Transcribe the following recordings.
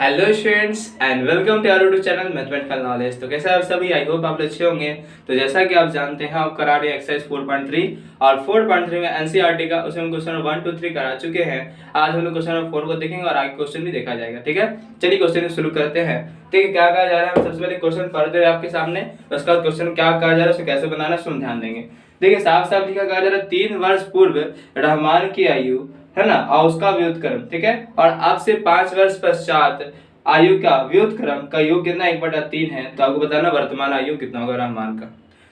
Hello students and welcome to our YouTube channel mathematical knowledge. तो कैसे आप सभी, आई होप आप अच्छे होंगे। तो जैसा कि आप जानते हैं, आप करा रहे हैं एक्सरसाइज 4.3 और 4.3 में एनसीईआरटी का उसमें हम क्वेश्चन 1 2 3 करा चुके हैं। आज हम लोग क्वेश्चन नंबर 4 को देखेंगे और आगे क्वेश्चन भी देखा जाएगा। ठीक है, चलिए क्वेश्चन शुरू करते हैं। ठीक है, क्या कहा जा रहा है, हम सबसे पहले क्वेश्चन पढ़ दे रहे हैं आपके सामने, उसके बाद क्वेश्चन क्या कहा जा रहा है, उसे कैसे बनाना है ध्यान देंगे। देखिए, साफ साफ लिखा कहा जा रहा है 3 वर्ष पूर्व रहमान की आयु है ना, और उसका व्युत्क्रम। ठीक है, और अब से 5 वर्ष पश्चात आयु का व्युत्क्रम का योग कितना 1/3 है। तो आपको बताना वर्तमान आयु कितना होगा रहमान का।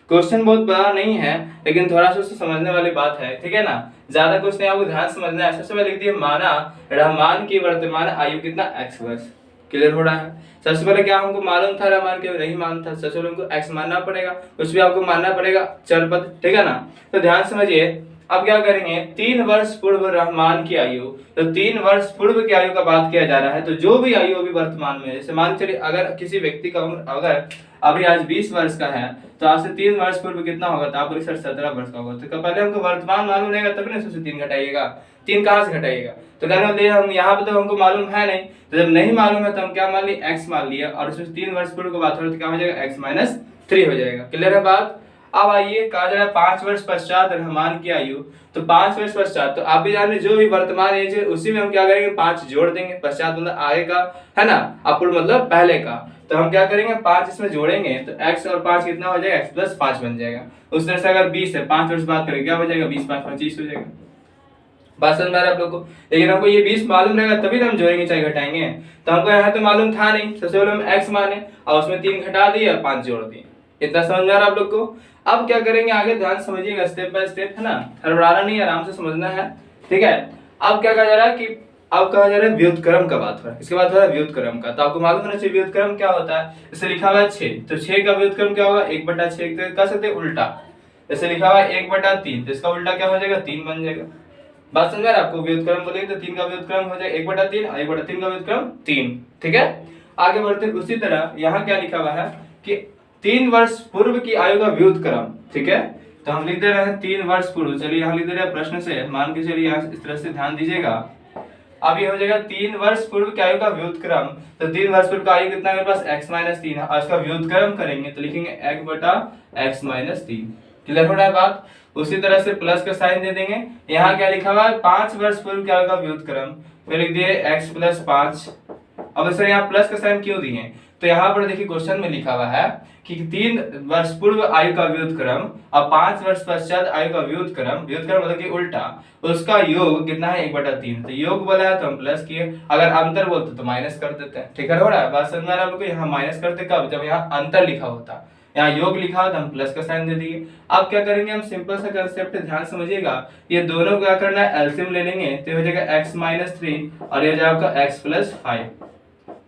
क्वेश्चन बहुत बड़ा नहीं है, लेकिन थोड़ा सा समझने वाली बात है। ठीक है ना, ज्यादा कुछ नहीं, आपको ध्यान समझना है। सबसे पहले लिख दिए, माना रहमान की वर्तमान आयु कितना x वर्ष। क्लियर हो रहा है। सबसे पहले क्या हमको मालूम था, रहमान के नहीं मालूम था। सबसे पहले हमको x मानना पड़ेगा, कुछ भी आपको मानना पड़ेगा, चर पद। ठीक है ना, तो ध्यान समझिए। अब क्या करेंगे, 3 वर्ष पूर्व रहमान की आयु, तो 3 वर्ष पूर्व की आयु का बात किया जा रहा है। तो जो भी आयु अभी वर्तमान में है, जैसे मान चलिए अगर किसी व्यक्ति का उम्र अगर अभी आज 20 वर्ष का है, तो आज से 3 वर्ष पूर्व कितना होगा, तो आप सर 17 वर्ष का होगा। तो पहले हमको वर्तमान मालूम रहेगा, तभी ना उससे 3 घटाइएगा। 3 कहाँ से घटाइएगा, तो कहने वाले हम यहाँ पे तो हमको मालूम है नहीं, तो जब नहीं मालूम है तो हम क्या मान लिए, x मान लिया, और उसमें 3 वर्ष पूर्व की बात हो रही है, तो क्या हो जाएगा, x - 3 हो जाएगा। क्लियर है बात। अब आइए, कहा जा रहा है 5 वर्ष पश्चात रहमान की आयु, तो 5 वर्ष पश्चात, तो आप भी जान रहे जो भी वर्तमान एज है उसी में हम क्या करेंगे, 5 जोड़ देंगे। पश्चात मतलब आगे का है ना, अपूर्व मतलब पहले का। तो हम क्या करेंगे, 5 इसमें जोड़ेंगे, तो x और 5 कितना हो जाएगा, x + 5 बन जाएगा। उस तरह से अगर 20 है, 5 वर्ष बाद करेंगे, क्या हो जाएगा, 20 + 5 = 25 हो जाएगा। बात समझ में आ रहा है आप लोग को। लेकिन हमको ये 20 मालूम रहेगा तभी ना हम जोड़ेंगे चाहे घटाएंगे। तो हमको यहाँ तो मालूम था नहीं, सबसे पहले हम x माने और उसमें 3 घटा दिए और 5 जोड़ दिए। इतना समझ में आ रहा है आप लोग को। अब क्या करेंगे, आगे ध्यान समझिएगा, स्टेप बाय स्टेप, है ना, हड़बड़ाना नहीं, आराम से समझना है। ठीक है, अब क्या कहा जा रहा है कि अब कहा जा रहा है व्युत्क्रम का बात हो रहा है। इसके बाद हो रहा है व्युत्क्रम का। तो आपको मालूम होना चाहिए व्युत्क्रम क्या होता है। जैसे लिखा हुआ है 6, तो 6 का व्युत्क्रम क्या होगा, 1/6। तो कर सकते हैं उल्टा, जैसे लिखा हुआ है 1/3, तो इसका उल्टा क्या हो जाएगा, 3 बन जाएगा। बात समझ में आ रहा है आपको। व्युत्क्रम बोलेंगे तो 3 का व्युत्क्रम हो जाएगा 1/3 और 1/3 का व्युत्क्रम 3। ठीक है, आगे बढ़ते हैं। उसी तरह यहाँ क्या लिखा हुआ है कि 3 वर्ष पूर्व की आयु का व्युत्क्रम। ठीक है, तो हम लिख दे रहे हैं 3 वर्ष पूर्व। चलिए यहाँ लिख दे रहे हैं प्रश्न से, मान के चलिए यहाँ इस तरह से ध्यान दीजिएगा। अब ये हो जाएगा 3 वर्ष पूर्व की आयु का व्युत्क्रम। तो 3 वर्ष पूर्व का आयु कितना है मेरे पास, x - 3 है, और इसका व्युत्क्रम करेंगे तो लिखेंगे 1/x - 3। क्लियर हो रहा है बात। उसी तरह से प्लस का साइन दे देंगे। यहाँ क्या लिखा हुआ है, 5 वर्ष पूर्व की आयु का व्युत्क्रम, फिर लिख दिए x + 5। अब सर यहाँ प्लस का साइन क्यों दिए, तो यहाँ पर देखिए क्वेश्चन में लिखा हुआ है कि 3 वर्ष पूर्व आयु का व्युत्क्रम और 5 वर्ष पश्चात आयु का व्युत्क्रम, व्युत्क्रम मतलब कि उल्टा, उसका योग कितना है, 1/3। तो योग बोला है तो हम प्लस किए, अगर अंतर बोलते तो माइनस कर देते हैं। ठीक है, हो रहा है बात समझ में आ रहा है आपको। यहाँ माइनस करते कब, जब यहाँ अंतर लिखा होता, यहाँ योग लिखा हो तो हम प्लस का साइन दे दिए। अब क्या करेंगे, हम सिंपल सा कंसेप्ट ध्यान समझिएगा। ये दोनों क्या करना है, एलसीएम ले लेंगे, तो हो जाएगा x - 3 और ये जाएगा x + 5।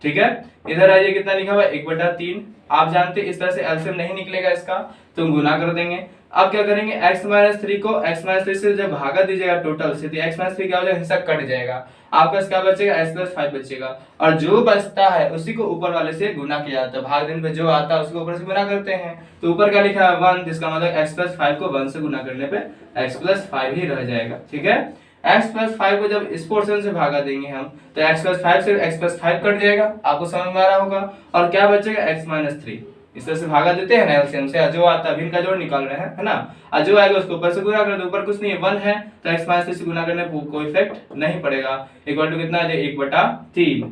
ठीक है, इधर आइए, कितना लिखा हुआ है, 1/3। आप जानते हैं इस तरह से एलसीएम नहीं निकलेगा इसका, तो हम गुना कर देंगे। अब क्या करेंगे, x - 3 को x - 3 से जब भागा दीजिएगा टोटल से, तो x - 3 क्या हो जाएगा, हिस्सा कट जाएगा, आपका क्या बचेगा, x + 5 बचेगा। और जो बचता है उसी को ऊपर वाले से गुना किया जाता है। भाग देने पे जो आता है उसको ऊपर से गुना करते हैं। तो ऊपर क्या लिखा है, 1, जिसका मतलब x + 5 को 1 से गुना करने पे x + 5 ही रह जाएगा। ठीक है, x + 5 को जब इस पोर्शन से भागा देंगे हम, तो x + 5 से x + 5 कट जाएगा, आपको समझ में आ रहा होगा। और क्या बचेगा, x - 3। इस तरह से भागा देते हैं ना एलसीएम से, जो आता है इनका जोड़ निकाल रहे हैं, है ना, और जो आएगा उसको ऊपर से गुना कर दो। ऊपर कुछ नहीं है, 1 है, तो x - 3 से गुना करने पर कोई इफेक्ट नहीं पड़ेगा। इक्वल टू कितना आ जाएगा, 1/3।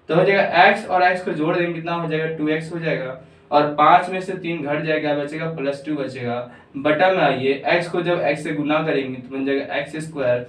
तो हो जाएगा x और x को जोड़ देंगे, कितना हो जाएगा, 2x हो जाएगा, और 5 में से 3 घट जाएगा, बचेगा +2 बचेगा। बटा में आइए, x को जब x से गुना करेंगे तो बन जाएगा x²,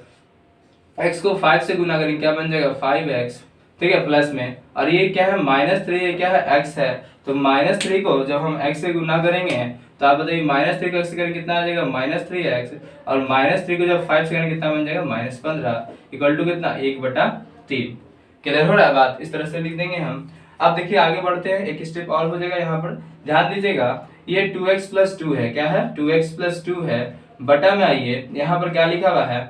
x को 5 से गुना करेंगे क्या बन जाएगा, 5x। ठीक है, प्लस में, और ये क्या है, -3, ये क्या है, x है। तो -3 को जब हम x से गुना करेंगे, तो आप बताइए -3 को x से करेंगे कितना आ जाएगा, -3x, और -3 को जब 5 से करेंगे कितना बन जाएगा, -15, इक्वल टू कितना, 1/3। क्लियर हो रहा है बात। इस तरह से लिख देंगे हम। अब देखिए आगे बढ़ते हैं, एक स्टेप और हो जाएगा। यहाँ पर ध्यान दीजिएगा, ये 2x + 2 है, क्या है, 2x + 2 है। बटा में आइए, यहाँ पर क्या लिखा हुआ है,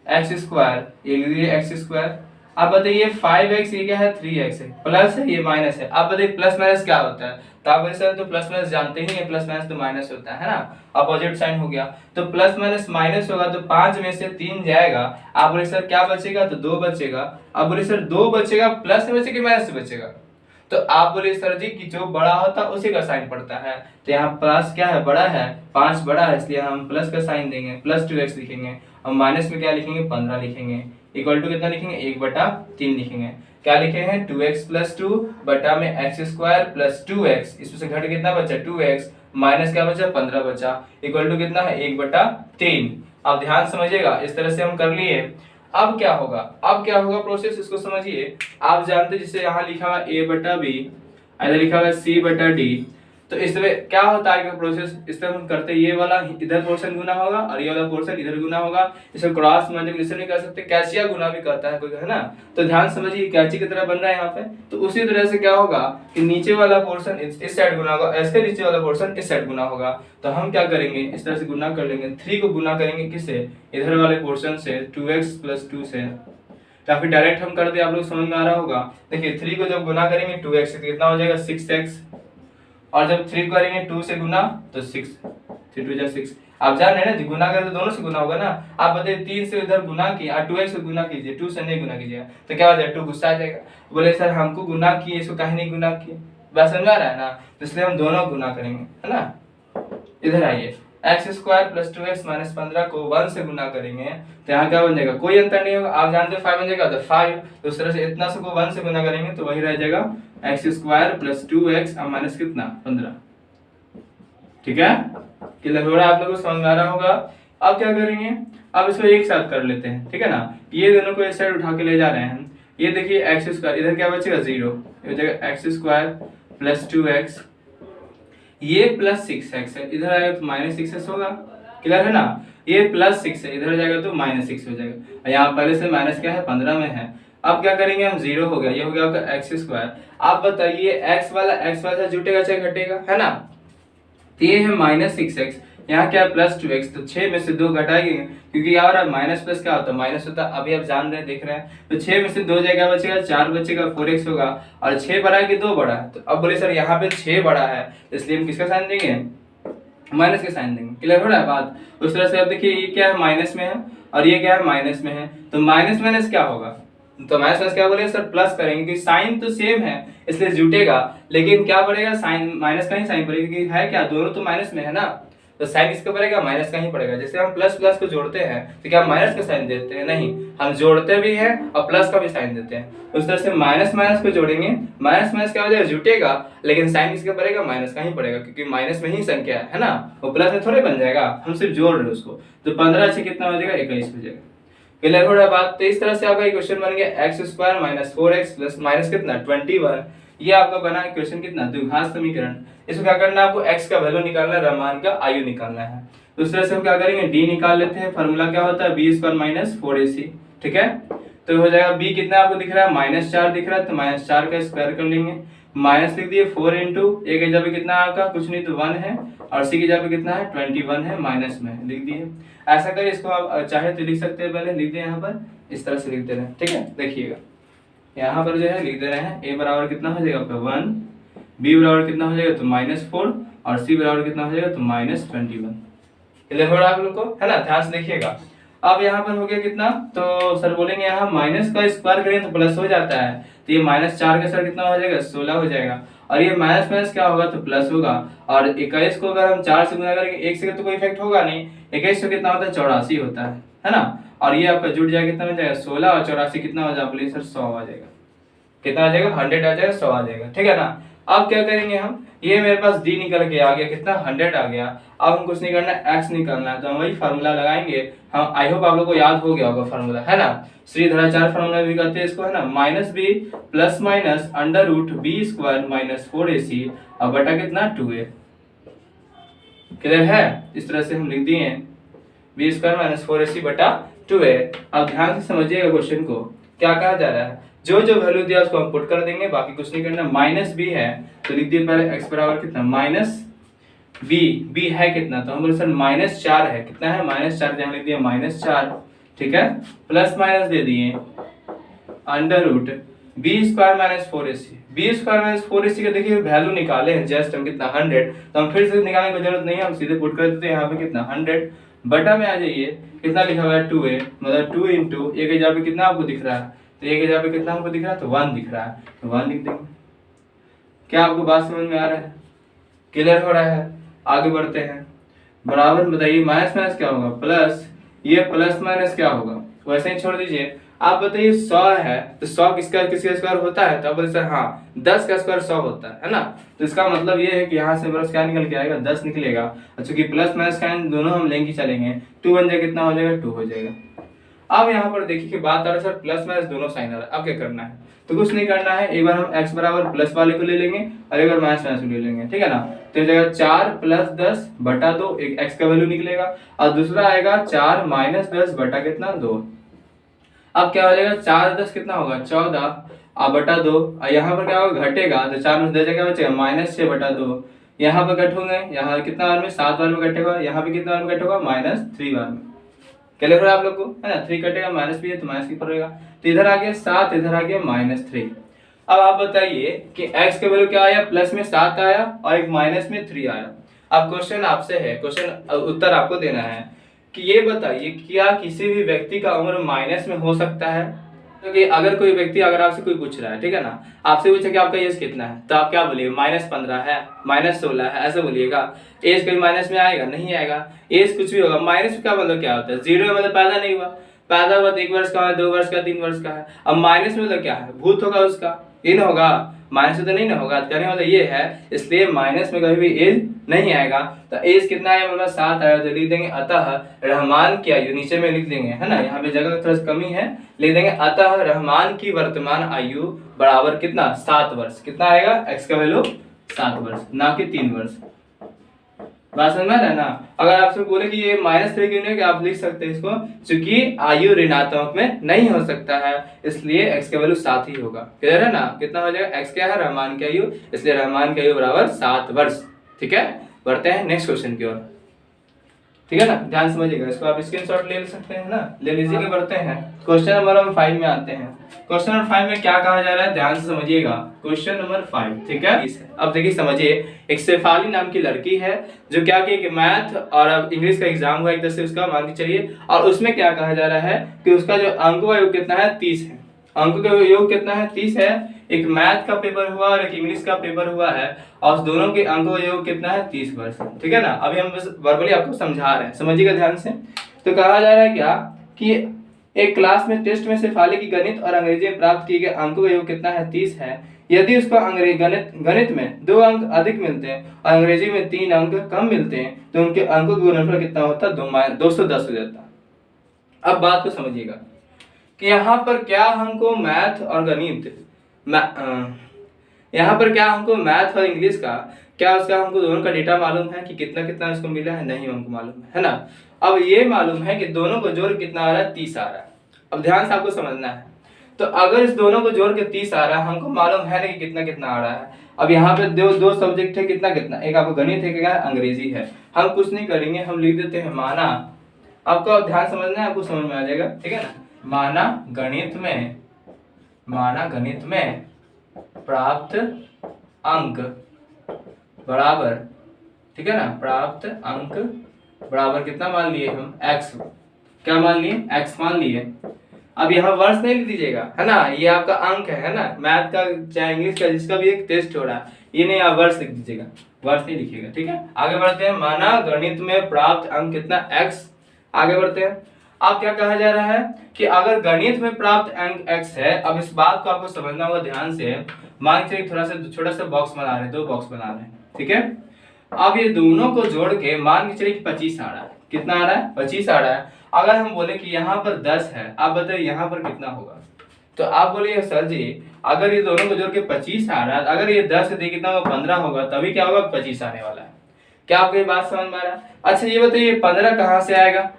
x², ये लिख दीजिए x², आप बताइए 5x ये क्या है 3x है, प्लस है ये माइनस है। आप बताइए प्लस माइनस क्या होता है, तो आप सर तो प्लस माइनस जानते ही हैं, प्लस माइनस तो माइनस होता है ना, अपोजिट साइन हो गया। तो प्लस माइनस माइनस होगा तो 5 में से 3 जाएगा, आप बोले सर क्या बचेगा, तो 2 बचेगा। आप बोले सर 2 बचेगा, प्लस से बचेगा माइनस से बचेगा, तो आप बोले सर जी कि जो बड़ा होता है उसी का साइन पड़ता है, तो यहाँ प्लस क्या है बड़ा है, 5 बड़ा है, इसलिए हम प्लस का साइन देंगे, प्लस 2x लिखेंगे, और माइनस में क्या लिखेंगे 15 लिखेंगे, इक्वल टू कितना लिखेंगे 1/3 लिखेंगे। क्या लिखे हैं 2x + 2 बटा में x² + 2x, इसमें से घट कितना बचा 2x, माइनस क्या बचा 15 बचा, इक्वल टू कितना है 1/3। अब ध्यान समझिएगा, इस तरह से हम कर लिए। अब क्या होगा, अब क्या होगा प्रोसेस इसको समझिए। आप जानते हैं जिससे यहाँ लिखा हुआ a/b, इधर लिखा हुआ c/d, तो इस तरह क्या होता है कि प्रोसेस इस तरह हम करते हैं, ये वाला इधर पोर्शन गुना होगा और ये वाला पोर्शन इधर गुना होगा, इसे क्रॉस मल्टीप्लिकेशन भी कर सकते हैं, कैचिया गुना भी करता है कोई, है ना। तो ध्यान समझिए कैची की तरह बन रहा है यहाँ पे, तो उसी तरह से क्या होगा कि नीचे वाला पोर्शन इस साइड गुना होगा, ऐसे नीचे वाला पोर्शन इस साइड गुना होगा। तो हम क्या करेंगे इस तरह से गुना कर लेंगे, 3 को गुना करेंगे किससे, इधर वाले पोर्शन से 2x + 2 से, या फिर डायरेक्ट हम कर दे, आप लोग समझ में आ रहा होगा। देखिए 3 को जब गुना करेंगे 2x से कितना हो जाएगा 6x, और जब 3 करेंगे 2 से गुना तो 6, 3 2 6। आप जान रहे हैं ना, गुना करें तो दोनों से गुना होगा ना। आप बताइए 3 से इधर गुना किया और 2x से गुना कीजिए, 2 से नहीं गुना कीजिएगा तो क्या हो जाएगा 2 गुस्सा आ जाएगा, बोले सर हमको गुना किए इसको काहे नहीं गुना किए, बात समझ आ रहा है ना, तो इसलिए हम दोनों गुना करेंगे, है ना। इधर आइए x² + 2x - 15 को 1 से गुना करेंगे तो यहाँ क्या बन जाएगा, कोई अंतर नहीं होगा, आप जानते हैं 5 बन जाएगा तो 5, तो उस तरह से इतना से को 1 से गुना करेंगे तो वही रह जाएगा x² + 2x और माइनस कितना 15। ठीक है, क्लियर हो रहा है, आप लोगों को समझ में आ रहा होगा। अब क्या करेंगे, अब इसको एक साथ कर लेते हैं, ठीक है ना। ये दोनों को इस साइड उठा के ले जा रहे हैं, ये देखिए x², इधर क्या बचेगा 0, ये हो जाएगा x² + 2x, ये +6x है, इधर आएगा तो -6x होगा, क्लियर है ना। ये +6 है, इधर जाएगा तो -6 हो जाएगा, यहाँ पहले से माइनस क्या है 15 में है। अब क्या करेंगे हम, 0 हो गया, ये हो गया आपका x²। आप बताइए x वाला से जुटेगा चाहे घटेगा, है ना। तो ये है -6x, यहाँ क्या है +2x, तो 6 में से 2 घटाएंगे क्योंकि यार माइनस प्लस क्या होता है माइनस होता है, अभी आप जान रहे हैं देख रहे हैं। तो 6 में से 2 जगह बचेगा 4 बचेगा, 4x होगा, और 6 बड़ा है कि 2 बड़ा है, तो अब बोले सर यहाँ पे 6 बड़ा है, इसलिए हम किसका साइन देंगे, माइनस के साइन देंगे। क्लियर हो रहा है बात। उस तरह से अब देखिए ये क्या है माइनस में है और ये क्या है माइनस में है, तो माइनस माइनस क्या होगा, तो माइनस प्लस क्या बोले सर प्लस करेंगे क्योंकि साइन तो सेम है इसलिए जुटेगा, लेकिन क्या पड़ेगा साइन माइनस का ही साइन पड़ेगा क्योंकि है क्या दोनों तो माइनस में है ना, तो साइन किसका पड़ेगा माइनस का ही पड़ेगा। जैसे हम प्लस प्लस को जोड़ते हैं तो क्या माइनस का साइन देते हैं, नहीं हम जोड़ते भी हैं और प्लस का भी साइन देते हैं। उस तरह से माइनस माइनस को जोड़ेंगे, माइनस माइनस क्या हो जाएगा जुटेगा, लेकिन साइन किसका पड़ेगा माइनस का ही पड़ेगा क्योंकि माइनस में ही संख्या है ना, वो प्लस में थोड़े बन जाएगा, हम सिर्फ जोड़ रहे हैं उसको। तो 15 से कितना हो जाएगा 21 हो जाएगा। क्लियर हो रहा है बात। तो इस तरह से आपका क्वेश्चन बन गया x² - 4x प्लस माइनस कितना 21, ये आपका बना क्वेश्चन कितना द्विघात समीकरण। इसको क्या करना है आपको x का वैल्यू निकालना है, रमान का आयु निकालना है। तो इस तरह से हम क्या करेंगे d निकाल लेते हैं, फार्मूला क्या होता है b² - 4ac, ठीक है। तो हो जाएगा b कितना आपको दिख रहा है -4 दिख रहा है, तो -4 का स्क्वायर कर लेंगे, माइनस लिख दिए 4 इंटू a की जगह कितना आपका कुछ नहीं तो 1 है, और c की जगह कितना है 21 है, माइनस में लिख दिए। ऐसा करिए, इसको आप चाहे तो लिख सकते हैं, पहले लिख दे यहाँ पर इस तरह से लिख दे रहे हैं, ठीक है। देखिएगा यहाँ पर जो है लिख दे रहे हैं a बराबर कितना हो जाएगा आपका 1, b बराबर कितना हो जाएगा तो -4, और c बराबर कितना हो जाएगा तो -21। क्लियर हो रहा है आप लोग को, है ना। ध्यान से देखिएगा। अब यहाँ पर हो गया कितना, तो सर बोलेंगे यहाँ माइनस का स्क्वायर करें तो प्लस हो जाता है, तो ये -4 का सर कितना हो जाएगा 16 हो जाएगा, और ये माइनस माइनस क्या होगा तो प्लस होगा, और 21 को अगर हम 4 से गुना करेंगे 1 से तो कोई इफेक्ट होगा नहीं, 21 से कितना होता है 84 होता है ना। और ये आपका जुट जाएगा कितना हो जाएगा 16 और 84 कितना हो जाएगा सर 100 आ जाएगा, कितना आ जाएगा 100 आ जाएगा 100 आ जाएगा, ठीक है ना। अब क्या करेंगे हम, ये मेरे पास d निकल के आ गया कितना 100 आ गया, अब हम कुछ नहीं करना x निकालना है, तो हम वही फार्मूला लगाएंगे। हम आई होप आप लोग को याद हो गया होगा फार्मूला, है ना। श्रीधराचार्य फार्मूला भी कहते हैं इसको, है ना, -b plus minus √b² - 4ac और बटा कितना 2a। क्लियर है। इस तरह से हम लिख दिए b² - 4ac बटा 2a। अब ध्यान से समझिएगा क्वेश्चन को क्या कहा जा रहा है, जो जो वैल्यू दिया उसको हम पुट कर देंगे, बाकी कुछ नहीं करना। -b है तो लिख दिए पहले x बराबर कितना -b है कितना, तो हम बोले सर -4 है, कितना है -4, जहाँ लिख दिया -4, ठीक है, प्लस माइनस दे दिए under root B square minus 4ac। B square minus 4ac का देखिए वैल्यू निकाले हैं जस्ट हम कितना 100, तो हम फिर से निकालने की जरूरत नहीं है, हम सीधे पुट कर देते हैं यहाँ पे कितना 100 बटा में आ जाइए कितना लिखा हुआ है 2a, मतलब 2 इंटू ए के जगह पे कितना आपको दिख रहा है, तो ए के जगह पे कितना हमको दिख रहा है, तो 1 दिख रहा है, तो 1 लिख देंगे। क्या आपको बात समझ में आ रहा है, क्लियर हो रहा है? आगे बढ़ते हैं, बराबर बताइए माइनस माइनस क्या होगा प्लस, ये प्लस माइनस क्या होगा, वैसे ही छोड़ दीजिए। आप बताइए 100 है तो 100 किसका स्क्वायर होता है, तो आप बोले सर हाँ 10 का स्क्वायर 100 होता है ना, तो इसका मतलब ये है कि यहाँ से बस क्या निकल के आएगा 10 निकलेगा, और चूंकि प्लस माइनस का दोनों हम लेंगे चलेंगे 2 बन जाएगा, कितना हो जाएगा 2 हो जाएगा। अब यहाँ पर देखिए कि बात आ रहा है सर प्लस माइनस दोनों साइन आ रहा है, अब क्या करना है, तो कुछ नहीं करना है, एक बार हम x बराबर प्लस वाले को ले लेंगे और एक बार माइनस माइनस को ले लेंगे, ठीक है ना। तो इस जगह 4 प्लस 10 बटा 2 एक x का वैल्यू निकलेगा, और दूसरा आएगा 4 माइनस 10 बटा कितना 2। अब क्या हो जाएगा 4 10 कितना होगा 14 बटा 2, और यहाँ पर क्या होगा घटेगा, तो 4 में 10 क्या बचेगा माइनस 6 बटा 2। यहाँ पर कट होंगे, यहाँ कितना बार में 7 बार में कटेगा, यहाँ पे कितना बार में कटेगा -3 बार में। क्लियर हो रहा है आप लोग को, है ना। 3 कटेगा माइनस भी है तो माइनस की पड़ेगा, तो इधर आ गया 7, इधर आ गया -3। अब आप बताइए कि x का वैल्यू क्या आया, प्लस में 7 आया और एक माइनस में 3 आया। अब क्वेश्चन आपसे है, क्वेश्चन उत्तर आपको देना है कि ये बताइए क्या किसी भी व्यक्ति का उम्र माइनस में हो सकता है। क्योंकि अगर कोई व्यक्ति अगर आपसे कोई पूछ रहा है, ठीक है ना, आपसे पूछे कि आपका एज कितना है, तो आप क्या बोलिएगा -15 है, -16 है, ऐसे बोलिएगा। एज कभी माइनस में आएगा नहीं आएगा, एज कुछ भी होगा। माइनस का मतलब क्या होता है, जीरो मतलब पैदा नहीं हुआ, पैदा हुआ तो 1 वर्ष का है, 2 वर्ष का, 3 वर्ष का है। अब माइनस में मतलब क्या है, भूत होगा उसका, इन होगा, माइनस में तो नहीं ना होगा, कहने वाला ये है, इसलिए माइनस में कभी भी एज नहीं आएगा। तो एज कितना आया, मतलब 7 आया, तो लिख देंगे अतः रहमान की आयु, नीचे में लिख देंगे, है ना, यहाँ पे जगह थोड़ा सा कमी है, लिख देंगे अतः रहमान की वर्तमान आयु बराबर कितना 7 वर्ष। कितना आएगा, x का वैल्यू 7 वर्ष, ना कि 3 वर्ष। बात समझ में है ना। अगर आपसे बोले कि ये -3 क्यों नहीं, आप लिख सकते हैं इसको, क्योंकि आयु ऋणात्मक में नहीं हो सकता है, इसलिए x का वैल्यू 7 ही होगा। क्लियर है ना, कितना हो जाएगा, x क्या है रहमान की आयु, इसलिए रहमान की आयु बराबर 7 वर्ष। ठीक है, बढ़ते हैं नेक्स्ट क्वेश्चन की ओर, ठीक है ना, ध्यान समझिएगा, इसको आप स्क्रीनशॉट ले सकते हैं ना, ले लीजिए। बढ़ते हैं क्वेश्चन नंबर 5 में आते हैं। क्वेश्चन नंबर 5 में क्या कहा जा रहा है, ध्यान से समझिएगा, क्वेश्चन नंबर 5, ठीक है। अब देखिए समझिए, एक शेफाली नाम की लड़की है जो क्या की मैथ और अब इंग्लिश का एग्जाम हुआ एक तरह से उसका, मान के चलिए, और उसमें क्या कहा जा रहा है कि उसका जो अंकों का योग कितना है 30 है, अंकों का योग कितना है 30 है। एक मैथ का पेपर हुआ और एक इंग्लिश का पेपर हुआ है, और दोनों के अंकों का योग कितना है 30 वर्ष, ठीक है ना। अभी हम बस वर्बली आपको समझा रहे हैं, समझिएगा ध्यान से। तो कहा जा रहा है क्या कि एक क्लास में टेस्ट में शेफाली की गणित और अंग्रेजी में प्राप्त किए गए अंकों का योग कितना है 30 है। यदि उसको गणित में 2 अंक अधिक मिलते हैं और अंग्रेजी में 3 अंक कम मिलते हैं, तो उनके अंकों का गुणनफल कितना होता है 210 हो जाता है। अब बात को समझिएगा कि यहाँ पर क्या हमको मैथ और गणित यहाँ पर क्या हमको मैथ और इंग्लिश का क्या उसका हमको दोनों का डेटा मालूम है कि कितना कितना उसको मिला है, नहीं हमको मालूम है ना। अब ये मालूम है कि दोनों को जोड़ कितना आ रहा है 30 आ रहा है। अब ध्यान से आपको समझना है, तो अगर इस दोनों को जोड़ के 30 आ रहा है, हमको मालूम है ना कि कितना कितना आ रहा है। अब यहाँ पे दो सब्जेक्ट है, कितना कितना, एक आपको गणित है, क्या अंग्रेजी है। हम कुछ नहीं करेंगे, हम लिख देते हैं माना, आपको ध्यान समझना है, आपको समझ में आ जाएगा, ठीक है ना। माना गणित में प्राप्त अंक बराबर, ठीक है ना, प्राप्त अंक बराबर कितना मान लिए हम x, क्या मान लिए x मान लिए। अब यहाँ वर्ष नहीं लिख दीजिएगा, है ना, ये आपका अंक है ना, मैथ का चाहे इंग्लिश का जिसका भी एक टेस्ट हो रहा है, ये नहीं आप वर्ष लिख दीजिएगा, वर्ष नहीं लिखिएगा, ठीक है। आगे बढ़ते हैं, माना गणित में प्राप्त अंक कितना x। आगे बढ़ते हैं, अब क्या कहा जा रहा है कि अगर गणित में प्राप्त अंक x है, अब इस बात को आपको समझना होगा ध्यान से। मान के थोड़ा सा छोटा सा बॉक्स बना रहे हैं, 2 बॉक्स बना रहे हैं, ठीक है। अब ये दोनों को जोड़ के मान के चलिए 25 आ रहा है, कितना आ रहा है 25 आ रहा है। अगर हम बोले कि यहाँ पर 10 है, आप बताइए यहाँ पर कितना होगा, तो आप बोलिए सर जी अगर ये दोनों को जोड़ के 25 आ रहा है, अगर ये 10 है तो कितना होगा 15 होगा, तभी क्या होगा 25 आने वाला है। क्या आपको ये बात समझ में आ रहा है। अच्छा ये बताइए 15 कहाँ से आएगा,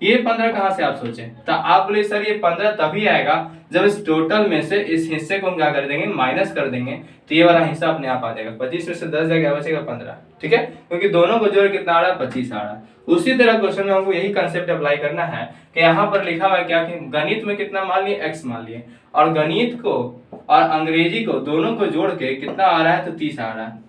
ये 15 कहाँ से आप सोचें, तो आप बोले सर ये 15 तभी आएगा जब इस टोटल में से इस हिस्से को हम क्या कर देंगे, माइनस कर देंगे, तो ये वाला हिस्सा अपने आप आ जाएगा। 25 में से 10 जाएगा, बचेगा 15, ठीक है, क्योंकि दोनों को जोड़ कितना आ रहा है 25 आ रहा है। उसी तरह क्वेश्चन में हमको यही कंसेप्ट अप्लाई करना है कि यहाँ पर लिखा हुआ है क्या कि गणित में कितना मान लिए x मान लिए, और गणित को और अंग्रेजी को दोनों को जोड़ के कितना आ रहा है, तो 30 आ रहा है।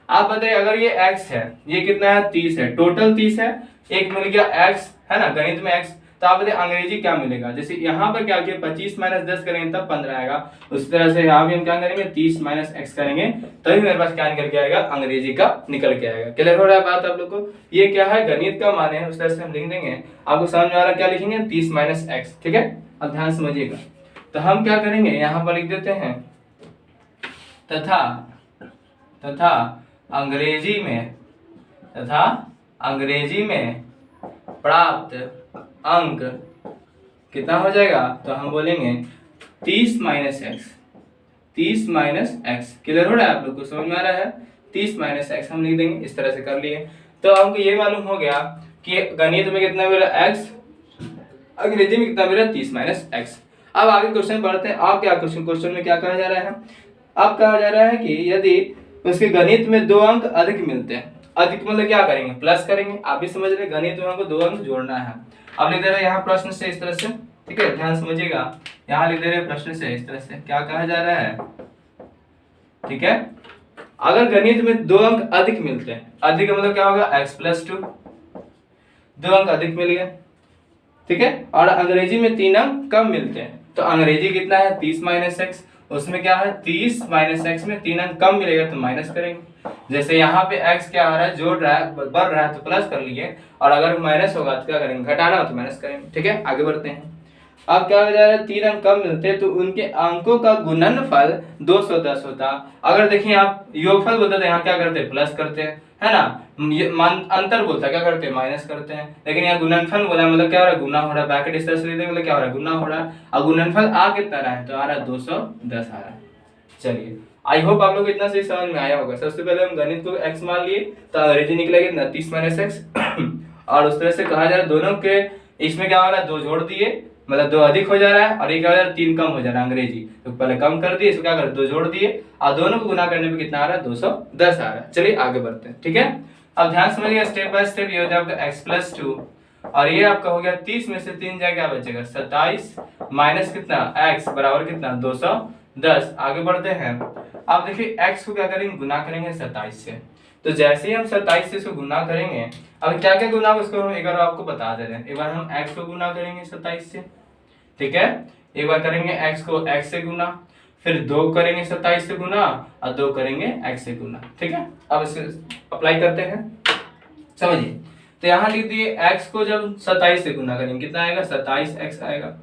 आप बताइए अगर ये x है, ये कितना है, 30 है, टोटल 30 है, एक मिल गया x है ना, गणित में x, तो आप बताइए अंग्रेजी क्या मिलेगा। जैसे यहाँ पर क्या किया, 25 माइनस 10 करेंगे तब 15 आएगा, उसी तरह से यहाँ भी हम क्या करेंगे, 30 माइनस x करेंगे तभी मेरे पास क्या निकल के आएगा, अंग्रेजी का निकल के आएगा। क्लियर हो रहा है बात आप लोग को। ये क्या है, गणित का मान है, उस तरह से हम लिख देंगे। आपको समझ में आ रहा है क्या लिखेंगे, 30 माइनस x। ठीक है, अब ध्यान समझिएगा। तो हम क्या करेंगे, यहाँ पर लिख देते हैं तथा अंग्रेजी में प्राप्त अंक कितना हो जाएगा, तो हम बोलेंगे 30 minus x. 30 minus x clear हो रहा है आप लोग को, समझ में आ रहा है। 30 माइनस एक्स हम लिख देंगे, इस तरह से कर लिए। तो हमको ये मालूम हो गया कि गणित में कितना मिला एक्स, अंग्रेजी में कितना मिला 30 माइनस एक्स। अब आगे क्वेश्चन पढ़ते हैं। अब क्या क्वेश्चन में क्या कहा जा रहा है, अब कहा जा रहा है कि यदि उसके गणित में 2 अंक अधिक मिलते हैं, अधिक मतलब क्या करेंगे, प्लस करेंगे। आप भी समझ रहे, गणित में हमको 2 अंक जोड़ना है। अब लिख दे रहे हैं यहाँ प्रश्न से इस तरह से, ठीक है, ध्यान समझिएगा। यहाँ लिख दे रहे हैं प्रश्न से इस तरह से, क्या कहा जा रहा है, ठीक है। अगर गणित में 2 अंक अधिक मिलते हैं, अधिक मतलब क्या होगा, x + 2, 2 अंक अधिक मिल गए, ठीक है। और अंग्रेजी में 3 अंक कम मिलते हैं, तो अंग्रेजी कितना है, 30 माइनस एक्स, उसमें क्या है 30 माइनस एक्स में 3 अंक कम मिलेगा तो माइनस करेंगे। जैसे यहाँ पे x क्या आ रहा है, जोड़ रहा है, बढ़ रहा है तो प्लस कर लिए, और अगर माइनस होगा तो क्या करेंगे, घटाना हो तो माइनस करेंगे। ठीक है, आगे बढ़ते हैं। अब क्या हो जा रहा है, 3 अंक कम मिलते हैं तो उनके अंकों का गुणनफल 210 होता। अगर देखिए आप योगफल बोलते तो यहाँ क्या करते हैं, प्लस करते हैं, है ना। अंतर बोलता है क्या करते हैं, माइनस करते हैं। लेकिन यहाँ गुणनफल बोला मतलब क्या हो रहा है, गुना हो रहा है। ब्रैकेट इस तरह से लिखते मतलब क्या हो रहा है, गुना हो रहा है। और गुणनफल आ कितना रहा है, तो आ रहा है 210 आ रहा है। चलिए, आई होप आप लोग को इतना सही समझ में आया होगा। सबसे पहले हम गणित को x मान लिए, तो अंग्रेजी निकलेगा कितना, 30 माइनस एक्स। और उस तरह से कहा जा रहा है दोनों के इसमें क्या हो रहा है, 2 जोड़ दिए मतलब 2 अधिक हो जा रहा है, और ये क्या हो जा रहा है, 3 कम हो जा रहा है अंग्रेजी, तो पहले कम कर दिए, इसको क्या कर 2 जोड़ दिए, और दोनों को गुना करने पे कितना आ रहा है, 210 आ रहा है। चलिए आगे बढ़ते हैं, ठीक है। अब ध्यान समझिएगा स्टेप बाय स्टेप। ये हो जाएगा आपका x + 2, और ये आपका हो गया 30 में से 3 जाए क्या बचेगा, 27 माइनस कितना x बराबर कितना, 210। आगे बढ़ते हैं। अब देखिए x को क्या करेंगे, गुना करेंगे 27 से। तो जैसे ही हम 27 से इसको गुना करेंगे, अब क्या क्या गुना उसको हम एक बार आपको बता दे रहे हैं। एक बार हम x को गुना करेंगे 27 से, ठीक है। एक बार करेंगे x को x से गुना, फिर 2 करेंगे 27 से गुना, और 2 करेंगे x से गुना, ठीक है। अब इसे अप्लाई करते हैं, समझिए। तो यहाँ लिख दिए x को जब 27 से गुना करेंगे कितना आएगा, 27x आएगा।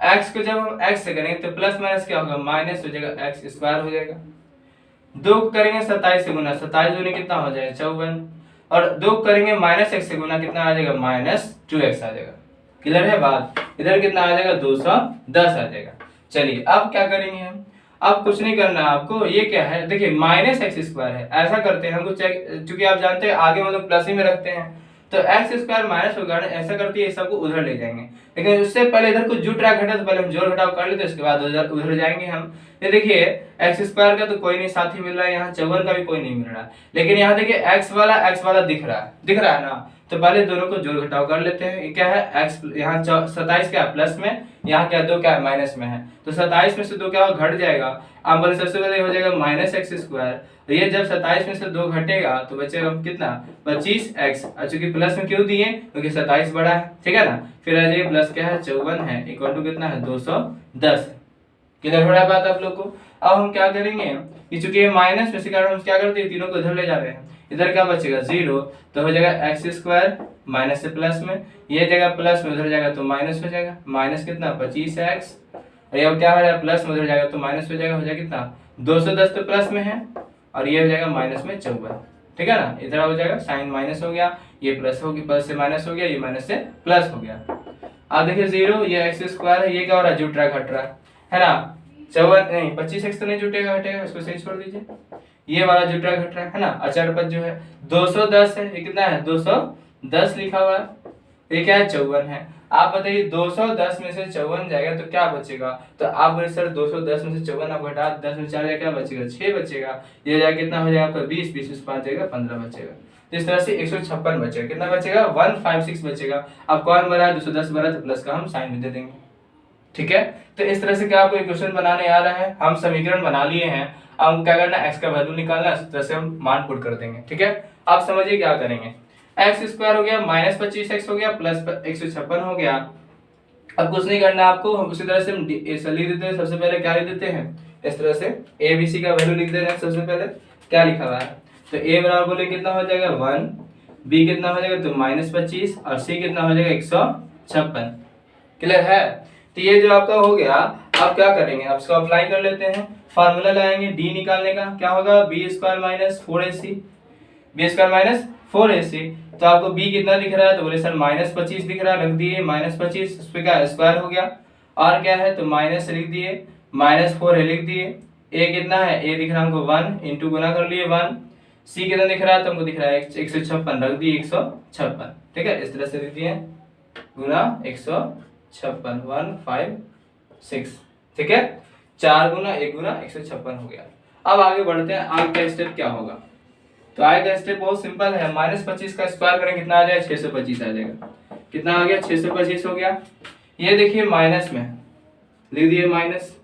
x को जब हम x से करेंगे तो प्लस माइनस क्या होगा, माइनस हो जाएगा, x² हो जाएगा। 2 करेंगे 27 से गुना, 27 दूनी कितना हो जाएगा, 54। और 2 करेंगे माइनस x से गुना, कितना आ जाएगा, -2x आ जाएगा। क्लियर है बात। इधर कितना आ जाएगा, 210 आ जाएगा। चलिए अब क्या करेंगे हम, अब कुछ नहीं करना आपको। ये क्या है, देखिए -x² है। ऐसा करते हैं हमको चेक, चूंकि आप जानते हैं आगे मतलब प्लस ही में रखते हैं, तो x² माइनस होगा, ऐसा करते हैं सबको उधर ले जाएंगे। लेकिन उससे पहले इधर कुछ जुट रहा घटा, तो पहले हम जोड़ घटाव कर लेते, उसके बाद उधर जाएंगे हम। ये देखिए x² का तो कोई नहीं साथी मिल रहा है, यहाँ 54 का भी कोई नहीं मिल रहा है। लेकिन यहाँ देखिए x वाला दिख रहा है ना, तो पहले दोनों को जोड़ घटाव कर लेते हैं। ये क्या है, x यहाँ 27 क्या है प्लस में, यहाँ क्या 2 क्या है माइनस में है, तो 27 में से 2 क्या घट जाएगा। आप बोले सबसे पहले हो जाएगा -x²। तो ये जब 27 में से 2 घटेगा तो बचेगा कितना, 25x। चूंकि प्लस में क्यों दिए, क्योंकि 27 बड़ा है, ठीक है ना। फिर आ जाइए प्लस क्या है, 54 है, इक्वल टू कितना है, 210। किधर हो रहा है बात आप लोग को। अब हम क्या करेंगे कि चूंकि माइनस में से कारण हम क्या करते हैं, तीनों को इधर ले जा रहे हैं। इधर क्या बचेगा, 0, तो हो जाएगा x² माइनस से प्लस में, ये जगह प्लस में उधर जाएगा तो माइनस हो जाएगा, माइनस कितना 25x। और ये क्या हो रहा है, प्लस में उधर जाएगा तो माइनस हो जाएगा कितना 210, तो प्लस में है, और ये हो जाएगा माइनस में 54, ठीक है ना। इधर हो जाएगा साइन माइनस हो गया, ये प्लस हो गया, प्लस से माइनस हो गया, ये माइनस से प्लस हो गया। अब देखिए 0, ये x² है, ये क्या हो रहा है, जुट रहा घट रहा है ना। 54 नहीं 25x तो नहीं जुटेगा घटेगा, इसको सही छोड़ दीजिए। ये वाला जुट रहा घट रहा है ना। अचर पद जो है 210 है, ये कितना है 210 लिखा हुआ है, ये क्या है 54 है। आप बताइए 210 में से 54 जाएगा तो क्या बचेगा, तो आप बोले सर 210 में से 54 आप घटा 10 में 4 जाएगा क्या बचेगा, 6 बचेगा। ये जाएगा कितना हो जाएगा आपका 20, 20 में 5 जाएगा 15 बचेगा। तो इस तरह से 156 बचेगा। कितना बचेगा? 156 बचेगा। अब कौन बना है? 210 बना, तो प्लस का हम साइन भी दे देंगे। ठीक है, तो इस तरह से क्या आपको इक्वेशन बनाने आ रहा है। हम समीकरण बना लिए हैं, अब क्या करना है, x का वैल्यू निकालना है, इस तरह से हम मान पुट कर देंगे। ठीक है, आप समझिए क्या करेंगे। एक्स स्क्वायर हो गया माइनस 25x हो गया प्लस 156 हो गया। अब कुछ नहीं करना आपको, हम उसी तरह से हम लिख देते हैं। सबसे पहले क्या लिख देते हैं, इस तरह से ए बी सी का वैल्यू लिख दे रहे हैं। सबसे पहले क्या लिखा हुआ है, तो ए बराबर बोले कितना हो जाएगा 1, बी कितना हो जाएगा तो -25 और सी कितना हो जाएगा 156। क्लियर है? तो ये जो आपका हो गया, आप क्या करेंगे, आप इसको अप्लाई कर लेते हैं। फार्मूला लाएंगे डी निकालने का, क्या होगा B square minus 4ac, B square minus 4ac। तो आपको b कितना दिख रहा है, तो बोले सर -25 दिख रहा है, रख दिए -25, उस पे क्या स्क्वायर हो गया। और क्या है तो माइनस लिख दिए, -4 है लिख दिए। a कितना है, a दिख रहा है हमको 1 इंटू गुना कर लिए 1। c कितना दिख रहा है, तो हमको दिख रहा है 156, रख दिए 156। ठीक है, इस तरह से लिख दिए गुना 156 156। ठीक है, 4 गुना 1 गुना 156 हो गया। अब आगे बढ़ते हैं, आगे का स्टेप क्या होगा। तो आगे का स्टेप बहुत सिंपल है, -25 का स्क्वायर करें कितना आ जाएगा, 625 आ जाएगा। कितना आ गया, 625 हो गया। ये देखिए माइनस में लिख दिए माइनस,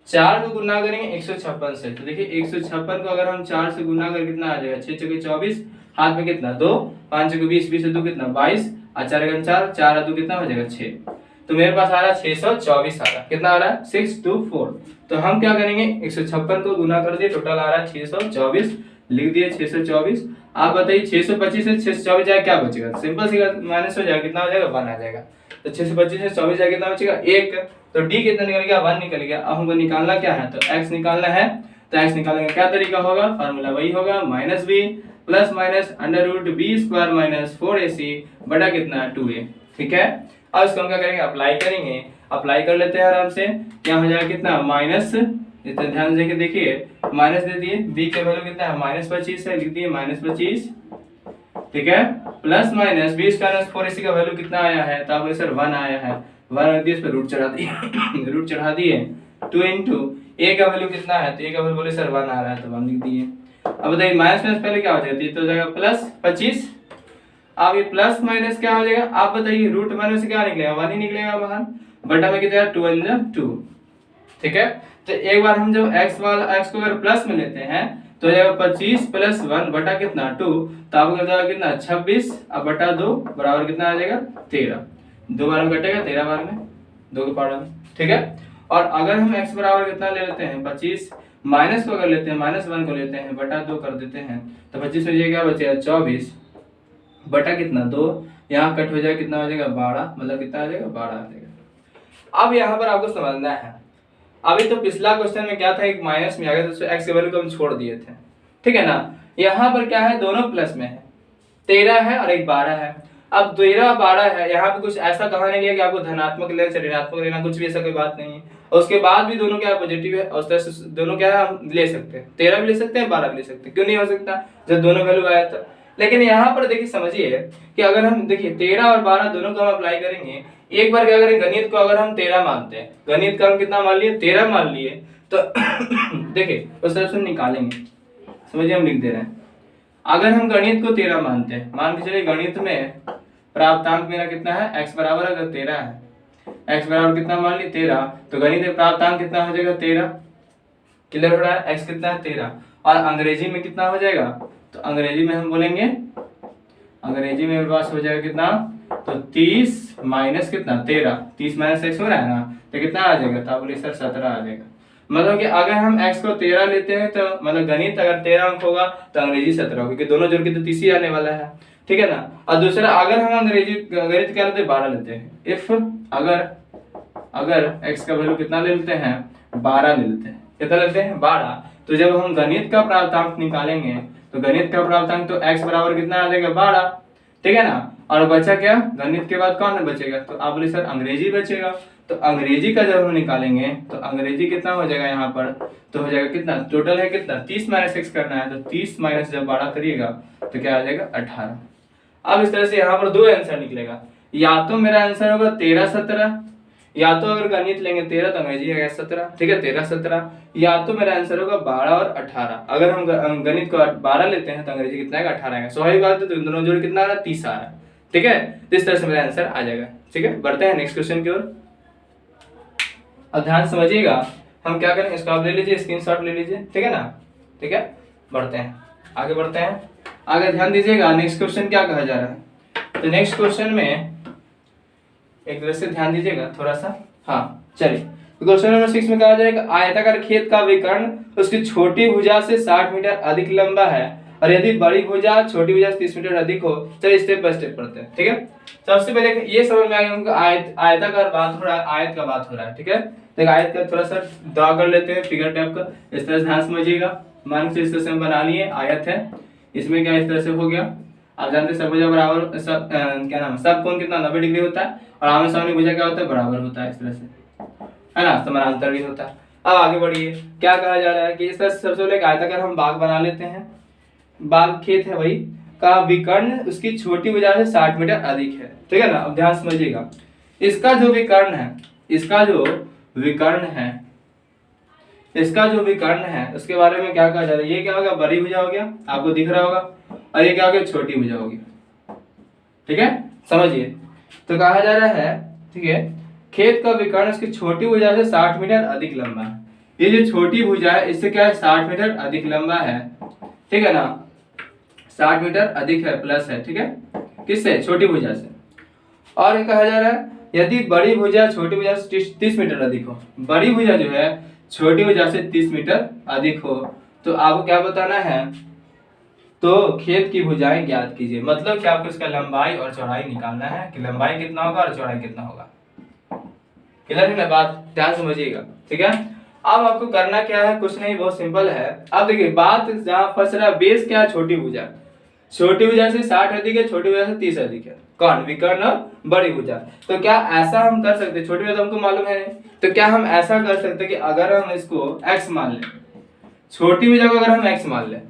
4 को गुना करेंगे 156 से, तो देखिए 156 को अगर हम 4 से गुना कर कितना आ जाएगा, 6 चौके 24, हाथ में कितना 2, 5 चौके 20, 20 से 2 कितना 22, और 4 गुना 4, 4 और 2 कितना हो जाएगा 6। तो मेरे पास आ रहा है 624 आ रहा है। कितना आ रहा है 624। तो हम क्या करेंगे, 156 को गुना कर दिए, टोटल आ रहा है 624, लिख दिए 624। आप बताइए 625 से 624 जाए क्या बचेगा, सिंपल सी माइनस हो जाएगा, कितना हो जाएगा 1 आ जाएगा। तो 625 से 24 जाए कितना बचेगा 1। तो डी कितना निकल गया 1 निकल गया। अब हमको निकालना क्या है, तो x निकालना है। तो x निकालने का क्या तरीका होगा, फार्मूला वही होगा -b plus minus √b square minus 4ac बटा कितना 2a। ठीक है, अब इसको हम क्या करेंगे, अप्लाई करेंगे। अप्लाई कर लेते हैं आराम से। क्या हो जाएगा कितना माइनस, इतना ध्यान से देखिए, माइनस दे दिए, b का वैल्यू कितना है -25 है, लिख दिए -25। ठीक है, plus minus b square 4ac का वैल्यू कितना आया है, तो आप सर 1 आया है, 1 रख दिए, इस पर रूट चढ़ा दिए रूट चढ़ा दिए 2 इंटू a का वैल्यू कितना है, तो a का वैल्यू बोले सर 1 आ रहा है, तो 1 लिख दिए। अब बताइए माइनस माइनस पहले क्या हो जाती है, तो हो जाएगा +25। अब ये प्लस माइनस क्या हो जाएगा, आप बताइए रूट माइनस से क्या निकलेगा 1 ही निकलेगा बाहर, बटा में कितना 2 1 2। ठीक है, तो एक बार हम जब x को अगर प्लस में लेते हैं तो हो जाएगा 25 + 1 बटा कितना 2, तो आपको कितना 26 अब बटा 2 बराबर कितना आ जाएगा 13। 2 बार में कटेगा 13 बार में 2 के पावर में। ठीक है, और अगर हम x बराबर कितना ले लेते हैं 25, माइनस को अगर लेते हैं -1 को लेते हैं बटा 2 कर देते हैं, तो 25 में क्या बचेगा 24 बटा कितना 2, यहाँ कट हो जाएगा कितना हो जाएगा 12, मतलब कितना आ जाएगा 12 आ जाएगा। अब यहाँ पर आपको समझना है, अभी तो पिछला क्वेश्चन में क्या था, एक माइनस में आ गया, तो x के वैल्यू को हम छोड़ दिए थे। ठीक है ना, यहाँ पर क्या है, दोनों प्लस में है, 13 है और एक 12 है। अब 13 12 है, यहाँ पे कुछ ऐसा कहा नहीं है कि आपको धनात्मक लेना चाहिए ऋणात्मक लेना, कुछ भी ऐसा कोई बात नहीं है। और उसके बाद भी दोनों क्या पॉजिटिव है, और दोनों क्या है हम ले सकते हैं, 13 भी ले सकते हैं 12 भी ले सकते हैं, क्यों नहीं हो सकता जब दोनों वैल्यू आया था। लेकिन यहाँ पर देखिए समझिए कि अगर हम देखिए 13 और 12 दोनों को हम अप्लाई करेंगे, एक बार क्या करें, गणित को अगर हम 13 मानते हैं, गणित का हम कितना मान लिए 13 मान लिए, तो देखिए उस तरफ से निकालेंगे, समझिए हम लिख दे रहे हैं। अगर हम गणित को 13 मानते हैं, मान के चलिए गणित में प्राप्तांक मेरा कितना है, x बराबर अगर 13 है, x बराबर कितना मान ली 13, तो गणित में प्राप्तांक कितना हो जाएगा 13। क्लियर हो रहा है, x कितना है 13, और अंग्रेजी में कितना हो जाएगा, तो अंग्रेजी में हम बोलेंगे, अंग्रेजी में मेरे पास हो जाएगा कितना, तो 30 माइनस कितना 13, 30 माइनस x हो रहा है ना, तो कितना आ जाएगा, तो बोले सर 17 आ जाएगा। मतलब कि अगर हम x को 13 लेते हैं, तो मतलब गणित अगर 13 अंक होगा तो अंग्रेजी 17 होगा, क्योंकि दोनों जोड़ के तो 30 ही आने वाला है। ठीक है ना, और दूसरा अगर हम अंग्रेजी गणित क्या लेते हैं 12 लेते हैं, इफ अगर x का वैल्यू कितना ले लेते हैं 12 ले लेते हैं, कितना लेते हैं 12, तो जब हम गणित का प्राप्तांक निकालेंगे, तो गणित का प्राप्तांक तो x बराबर कितना आ जाएगा 12। ठीक है ना, और बचा क्या, गणित के बाद कौन बचेगा, तो आप बोले सर अंग्रेजी बचेगा। तो अंग्रेजी का जब हम निकालेंगे तो अंग्रेजी कितना हो जाएगा यहाँ पर, तो हो जाएगा कितना, टोटल है कितना 30 माइनस x करना है, तो 30 माइनस जब 12 करिएगा तो क्या आ जाएगा 18। अब इस तरह से यहाँ पर दो आंसर निकलेगा, या तो मेरा आंसर होगा 13 17, या तो अगर गणित लेंगे 13 तो अंग्रेजी है 17, ठीक है 13 17, या तो मेरा आंसर होगा 12 और 18। अगर हम गणित को 12 लेते हैं तो अंग्रेजी कितना आएगा 18 आएगा। स्वाभाविक बात है, तो इन दोनों जोड़ कितना आ रहा है 30 आ रहा है, ठीक है। तो इस तरह से मेरा आंसर आ जाएगा, ठीक है। बढ़ते हैं नेक्स्ट क्वेश्चन की ओर। अब ध्यान समझिएगा, हम क्या करें, इसको आप ले लीजिए, स्क्रीनशॉट ले लीजिए, ठीक है ना, ठीक है। बढ़ते हैं आगे, बढ़ते हैं आगे, ध्यान दीजिएगा नेक्स्ट क्वेश्चन क्या कहा जा रहा है। तो नेक्स्ट क्वेश्चन में एक तरह से ध्यान दीजिएगा थोड़ा सा। हाँ चलिए, तो क्वेश्चन नंबर 6 में कहा जाएगा आयताकार खेत का विकर्ण उसकी छोटी भुजा से 60 मीटर अधिक लंबा है, और यदि बड़ी भुजा छोटी भुजा से 30 मीटर अधिक हो। चलिए स्टेप बाय स्टेप पढ़ते हैं, ठीक है। सबसे पहले ये समझ में आ गया हमको, आयताकार बात हो रहा है, आयत का बात हो रहा है, ठीक है। तो आयत का थोड़ा सा ड्रा कर लेते हैं फिगर टाइप का, इस तरह से ध्यान समझिएगा। मान के इस तरह से हम बना लिए, आयत है, इसमें क्या इस तरह से हो गया। आप जानते हैं सब भुजा बराबर, सब क्या नाम है, सब कोण कितना 90 डिग्री होता है, और आमने सामने भुजा क्या होता है बराबर होता है, इस तरह से, है ना, समानांतर भी होता है। अब आगे बढ़िए, क्या कहा जा रहा है कि इस तरह से सबसे पहले आयताकार हम बाग बना लेते हैं। बाग खेत है भाई, का विकर्ण उसकी छोटी भुजा से 60 मीटर अधिक है, ठीक है ना। अब ध्यान समझिएगा, इसका जो विकर्ण है, इसका जो विकर्ण है, इसका जो विकर्ण है उसके बारे में क्या कहा जा रहा है। ये क्या होगा, बड़ी भुजा हो गया, आपको दिख रहा होगा, और ये क्या हो गया, छोटी भुजा होगी, ठीक है, समझिए। तो कहा जा रहा है, ठीक है, खेत का विकर्ण उसकी छोटी भुजा से 60 मीटर अधिक लंबा है। ये जो छोटी भुजा है इससे क्या है 60 मीटर अधिक लंबा है, ठीक है ना, 60 मीटर अधिक है, प्लस है, ठीक है, किससे, छोटी भुजा से। और ये कहा जा रहा है यदि बड़ी भुजा छोटी भुजा से 30 मीटर अधिक हो, बड़ी भुजा जो है छोटी भुजा से 30 मीटर अधिक हो, तो आपको क्या बताना है, तो खेत की भुजाएं ज्ञात कीजिए। मतलब कि आपको इसका लंबाई और चौड़ाई निकालना है कि लंबाई कितना होगा और चौड़ाई कितना होगा। क्लियर है ना बात, ध्यान समझिएगा, ठीक है। अब आपको करना क्या है, कुछ नहीं, बहुत सिंपल है। अब देखिए बात जहां फंस रहा है, बेस क्या है, छोटी भुजा, छोटी भुजा से 60 अधिक है, छोटी भुजा से 30 अधिक है, कौन, विकर्ण और बड़ी भुजा। तो क्या ऐसा हम कर सकते, छोटी भुजा तो हमको मालूम है नहीं, तो क्या हम ऐसा कर सकते कि अगर हम इसको x मान लें, छोटी भुजा को अगर हम x मान लें,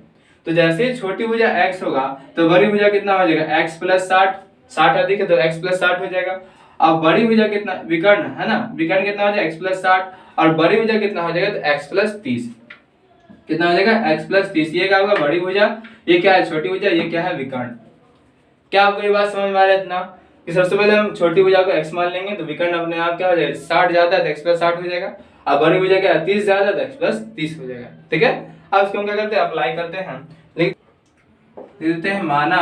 तो जैसे ही छोटी भुजा x होगा तो बड़ी भुजा कितना हो जाएगा, x प्लस 60, 60 अधिक है तो x प्लस 60 हो जाएगा। अब बड़ी भुजा कितना, विकर्ण है ना, विकर्ण कितना हो जाएगा x प्लस 60, और बड़ी भुजा कितना हो जाएगा, तो x प्लस 30, कितना हो जाएगा, x प्लस 30। ये क्या होगा, बड़ी भुजा, ये क्या है, छोटी भुजा, ये क्या है, विकर्ण। क्या आपको ये बात समझ में आ रहा है इतना, कि सबसे पहले हम छोटी भुजा को x मान लेंगे तो विकर्ण अपने आप क्या हो जाएगा, 60 ज्यादा है तो x प्लस 60 हो जाएगा, और बड़ी भुजा क्या है 30 ज्यादा है तो x प्लस 30 हो जाएगा, ठीक है। अब इसको हम क्या करते हैं, अप्लाई करते हैं, लिख देते हैं, माना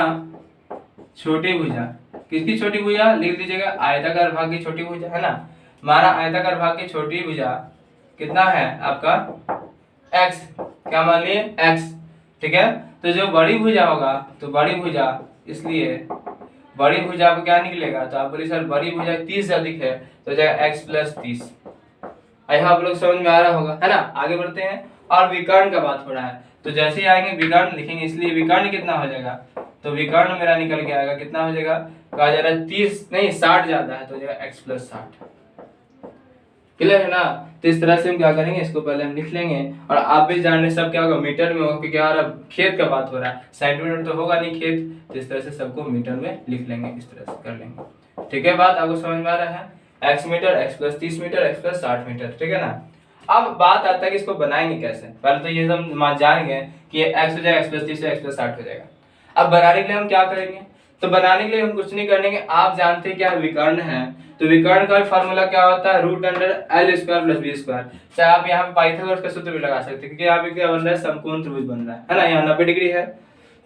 छोटी भुजा, किसकी छोटी भुजा, लिख दीजिएगा आयताकार भाग की छोटी भुजा, है ना। माना आयताकार भाग की छोटी भुजा कितना है आपका x, क्या मान लिए x, ठीक है। तो जो बड़ी भुजा होगा, तो बड़ी भुजा, इसलिए बड़ी भुजा को क्या निकलेगा, तो आप बोलिए सर बड़ी भुजा 30 से अधिक है तो जाएगा x प्लस 30। यहाँ आप लोग समझ में आ रहा होगा, है ना। आगे बढ़ते हैं, और विकर्ण का बात हो रहा है, तो जैसे ही आएंगे विकर्ण लिखेंगे, इसलिए विकर्ण कितना हो जाएगा, तो विकर्ण मेरा निकल के आएगा, कितना हो जाएगा, कहा जा रहा है 30 नहीं 60 ज्यादा है तो हो जाएगा x प्लस 60। क्लियर है ना। तो इस तरह से हम क्या करेंगे, इसको पहले हम लिख लेंगे, और आप भी जान रहे सब क्या होगा, मीटर में होगा, क्योंकि यार अब खेत का बात हो रहा है, सेंटीमीटर तो होगा नहीं खेत, तो इस तरह से सबको मीटर में लिख लेंगे, इस तरह से कर लेंगे, ठीक है। बात आपको समझ में आ रहा है, x metre, x plus 30 metre, x plus 60 metre, ठीक है ना। अब बात आता है कि इसको बनाएंगे कैसे। पहले तो ये हम जानेंगे कि x हो जाएगा x प्लस 30 से x प्लस 60 हो जाएगा। अब बनाने के लिए हम क्या करेंगे, तो बनाने के लिए हम कुछ नहीं करेंगे, आप जानते हैं क्या विकर्ण है, तो विकर्ण का फॉर्मूला क्या होता है, root under L square plus B square. चाहे आप यहाँ पे पाइथागोरस का सूत्र भी लगा सकते हैं, क्योंकि यहाँ पे क्या बन रहा है, समकोण त्रिभुज बन रहा है ना, यहाँ 90 डिग्री है,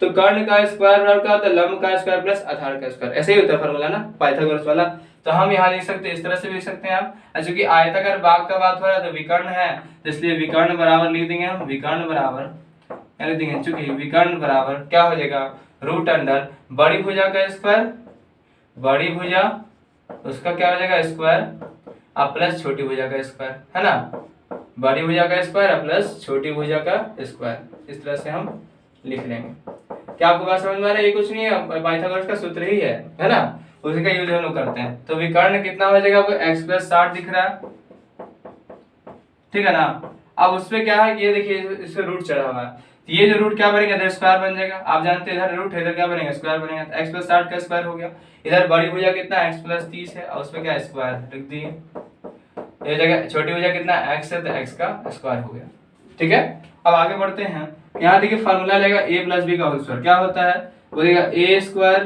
तो कर्ण का स्क्वायर बराबर क्या होता है, लंब का स्क्वायर प्लस आधार का स्क्वायर, ऐसे ही होता है फॉर्मूला ना पाइथागोरस वाला। तो हम यहाँ लिख सकते हैं, इस तरह से भी लिख सकते हैं आप, चूंकि आयताकार भाग का बात हो रहा है तो विकर्ण है, तो इसलिए विकर्ण बराबर लिख देंगे हम, विकर्ण बराबर लिख देंगे, चूंकि विकर्ण बराबर क्या हो जाएगा, रूट अंडर बड़ी भुजा का स्क्वायर, बड़ी भुजा उसका क्या हो जाएगा स्क्वायर, अब प्लस छोटी भुजा का स्क्वायर, है ना, बड़ी भुजा का स्क्वायर प्लस छोटी भुजा का स्क्वायर, इस तरह से हम लिख लेंगे। क्या आपको बात समझ में आ रहा है, ये कुछ नहीं है, पाइथागोरस का सूत्र ही है ना, उसी का यूज हम लोग करते हैं। तो विकर्ण कितना हो जाएगा, आपको x प्लस 60 दिख रहा है, ठीक है ना। अब उसपे क्या है, ये देखिए इससे रूट चढ़ा हुआ है, ये जो रूट क्या बनेगा, इधर स्क्वायर बन जाएगा, आप जानते हैं इधर रूट है, इधर क्या बनेगा, स्क्वायर बनेगा, तो x प्लस 60 का स्क्वायर हो गया। इधर बड़ी भुजा कितना x प्लस 30 है, और उसमें क्या स्क्वायर लिख दिए, ये जगह छोटी भुजा कितना x है, तो x का स्क्वायर हो गया। ठीक है, अब आगे बढ़ते हैं। यहाँ देखिए फार्मूला लेगा a प्लस बी का होल स्क्वायर, क्या होता है बोलेगा a square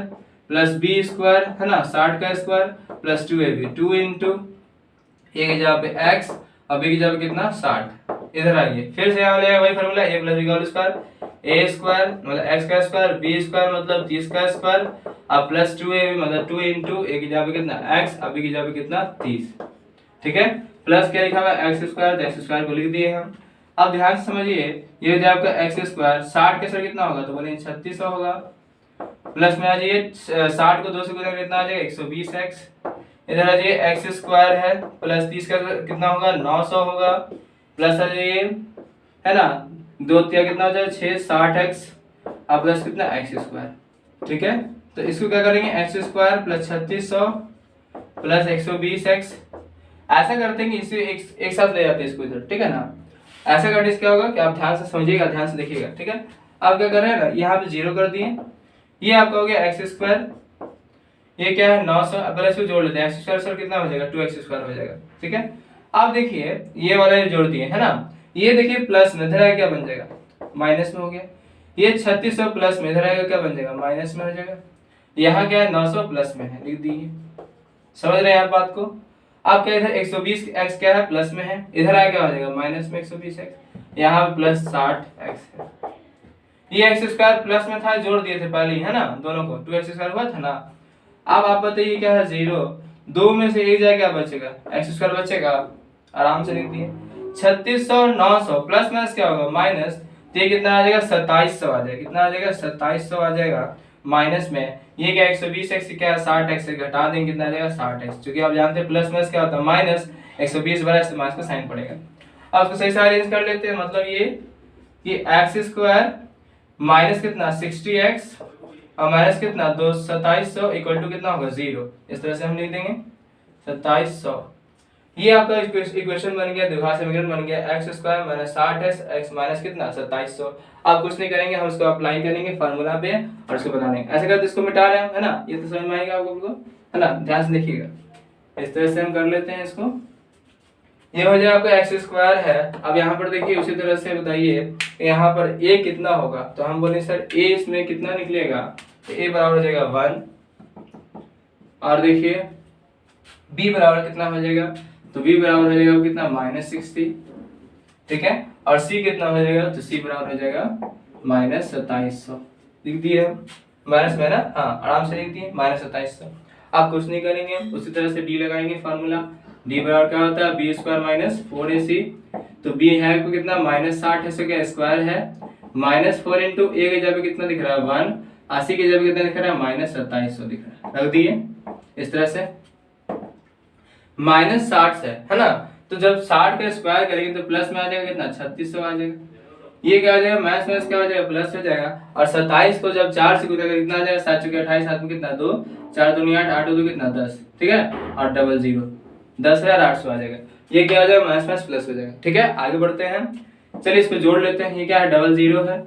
plus B square है ना, 60 का square plus 2ab, 2 into a की जगह पे x और b की जगह पे कितना 60। इधर आइए फिर से यहाँ लेगा वही फार्मूला a प्लस बी का होल स्क्वायर, a स्क्वायर मतलब x का स्क्वायर, b स्क्वायर मतलब 30 का स्क्वायर और प्लस 2ab मतलब 2 इंटू a की जगह पे कितना x और b की जगह पे कितना 30। ठीक है, प्लस क्या लिखा हुआ है एक्स स्क्वायर, तो एक्स स्क्वायर को लिख दिए हम। अब ध्यान से समझिए, ये जो आपका एक्स स्क्वायर 60 के सर कितना होगा, तो बोले 3600 होगा। प्लस में आ जाइए 60 को 2 से गुणा कितना आ जाएगा 120x। इधर आ जाइए एक्स स्क्वायर है प्लस 30 का कितना होगा 900 होगा। प्लस आ जाइए है ना, 2 कितना हो जाएगा 6 60x और प्लस कितना एक्स स्क्वायर। ठीक है, तो इसको क्या करेंगे x square plus 3600 plus 120x, ऐसा करते हैं कि इसे एक साथ ले जाते हैं इसको इधर। ठीक है ना, ऐसा करने से क्या होगा कि आप ध्यान से समझिएगा, ध्यान से देखिएगा। ठीक है, आप क्या कर रहे हैं ना, यहाँ पे 0 कर दिए, ये आपका हो गया एक्स स्क्वायर, ये क्या है 900, अब इसको जोड़ लेते हैं, एक्स स्क्वायर सर कितना हो जाएगा 2x स्क्वायर हो जाएगा। ठीक है, आप देखिए ये वाला जोड़ दिए है ना, ये देखिए प्लस में इधर आएगा क्या बन जाएगा माइनस में हो गया, ये 3600 प्लस में इधर आएगा क्या बन जाएगा माइनस में हो जाएगा। यहाँ क्या है 900 प्लस में है, लिख दिए। समझ रहे हैं आप बात को। आपका इधर 120x क्या है प्लस में है, इधर आया क्या हो जाएगा माइनस में 120x, यहाँ प्लस 60x है। ये एक्स स्क्वायर प्लस में था, जोड़ दिए थे पहले ही है ना, दोनों को 2x स्क्वायर हुआ था ना। अब आप बताइए क्या है 0, 2 में से एक जाएगा क्या बचेगा एक्स स्क्वायर बचेगा, आराम से लिख दिए। 3600 900 प्लस माइनस क्या होगा माइनस, तो ये कितना आ जाएगा 2700 आ जाएगा, कितना आ जाएगा 2700 आ जाएगा माइनस में। ये क्या 120x क्या है 60x से घटा देंगे कितना आ जाएगा 60x, क्योंकि आप जानते हैं प्लस माइनस क्या होता है माइनस, 120 बड़ा है माइनस का साइन पड़ेगा। अब उसको सही से अरेंज कर लेते हैं, मतलब ये एक्स स्क्वायर माइनस कितना 60x और माइनस कितना 2700 इक्वल टू कितना होगा 0। इस तरह से हम लिख देंगे 2700। ये आपका इक्वेशन बन गया, द्विघात समीकरण बन गया, x square minus 60x minus कितना 2700। आप कुछ नहीं करेंगे, हम उसको अप्लाई करेंगे फार्मूला पे और उसको बना लेंगे। ऐसे करते इसको मिटा रहे हैं है ना, ये तो समझ में आएगा आपको है ना, ध्यान से देखिएगा। इस तरह से हम कर लेते हैं इसको, ये हो जाएगा आपका एक्स स्क्वायर है। अब यहाँ पर देखिए उसी तरह से बताइए यहाँ पर a कितना होगा, तो हम बोले सर a इसमें कितना निकलेगा, तो a बराबर हो जाएगा 1 और देखिए b बराबर कितना हो जाएगा, तो b बराबर हो जाएगा कितना -60। ठीक है, और c कितना हो जाएगा, तो c बराबर हो जाएगा -2700। लिख दिए हम माइनस में ना, हाँ आराम से लिख दिए -2700। आप कुछ नहीं करेंगे, उसी तरह से d लगाएंगे फार्मूला, d बराबर क्या होता है b स्क्वायर माइनस 4ac, तो b है को कितना -60 है, क्या स्क्वायर है -4 इंटू a के जगह कितना दिख रहा है 1, 80 के जगह कितना दिख रहा है -2700 दिख रहा है, रख दिए इस तरह से। -60 से है ना, तो जब 60 का स्क्वायर करेंगे तो प्लस में आ जाएगा कितना 3600 आ जाएगा, ये क्या हो जाएगा माइनस क्या हो जाएगा प्लस हो जाएगा। और 27 को जब 4 से गुणा करेंगे कितना आ जाएगा 7 चौके 28, 7 में कितना 2, 4 दूनी 8, 8 2 कितना 10। ठीक है, और 00 10,800 आ जाएगा, ये क्या हो जाएगा माइनस प्लस हो जाएगा। ठीक है, आगे बढ़ते हैं, चलिए इसको जोड़ लेते हैं। ये क्या है 00 है,